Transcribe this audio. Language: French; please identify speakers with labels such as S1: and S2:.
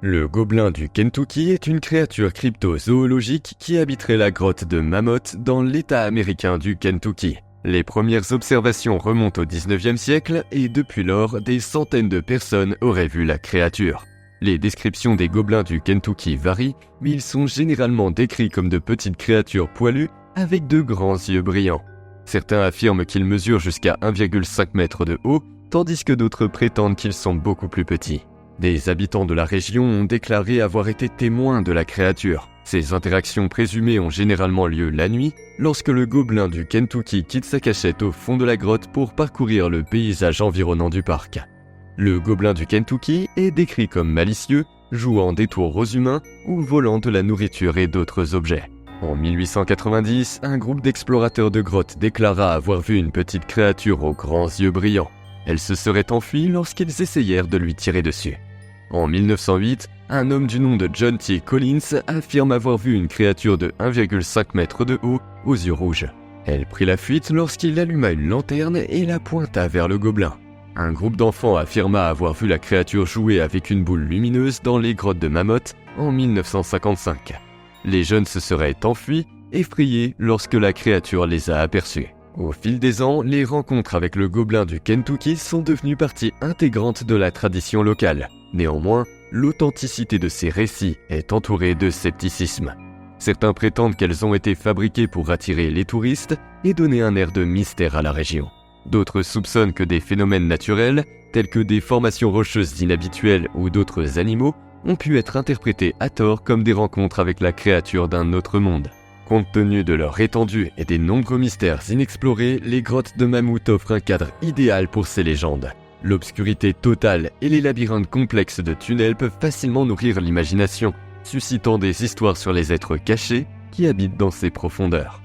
S1: Le gobelin du Kentucky est une créature cryptozoologique qui habiterait la grotte de Mammoth dans l'État américain du Kentucky. Les premières observations remontent au 19e siècle et depuis lors, des centaines de personnes auraient vu la créature. Les descriptions des gobelins du Kentucky varient, mais ils sont généralement décrits comme de petites créatures poilues avec de grands yeux brillants. Certains affirment qu'ils mesurent jusqu'à 1,5 m de haut, tandis que d'autres prétendent qu'ils sont beaucoup plus petits. Des habitants de la région ont déclaré avoir été témoins de la créature. Ces interactions présumées ont généralement lieu la nuit, lorsque le gobelin du Kentucky quitte sa cachette au fond de la grotte pour parcourir le paysage environnant du parc. Le gobelin du Kentucky est décrit comme malicieux, jouant des tours aux humains ou volant de la nourriture et d'autres objets. En 1890, un groupe d'explorateurs de grottes déclara avoir vu une petite créature aux grands yeux brillants. Elle se serait enfuie lorsqu'ils essayèrent de lui tirer dessus. En 1908, un homme du nom de John T. Collins affirme avoir vu une créature de 1,5 m de haut aux yeux rouges. Elle prit la fuite lorsqu'il alluma une lanterne et la pointa vers le gobelin. Un groupe d'enfants affirma avoir vu la créature jouer avec une boule lumineuse dans les grottes de Mammoth en 1955. Les jeunes se seraient enfuis, effrayés lorsque la créature les a aperçus. Au fil des ans, les rencontres avec le gobelin du Kentucky sont devenues partie intégrante de la tradition locale. Néanmoins, l'authenticité de ces récits est entourée de scepticisme. Certains prétendent qu'elles ont été fabriquées pour attirer les touristes et donner un air de mystère à la région. D'autres soupçonnent que des phénomènes naturels, tels que des formations rocheuses inhabituelles ou d'autres animaux, ont pu être interprétés à tort comme des rencontres avec la créature d'un autre monde. Compte tenu de leur étendue et des nombreux mystères inexplorés, les grottes de Mammoth offrent un cadre idéal pour ces légendes. L'obscurité totale et les labyrinthes complexes de tunnels peuvent facilement nourrir l'imagination, suscitant des histoires sur les êtres cachés qui habitent dans ces profondeurs.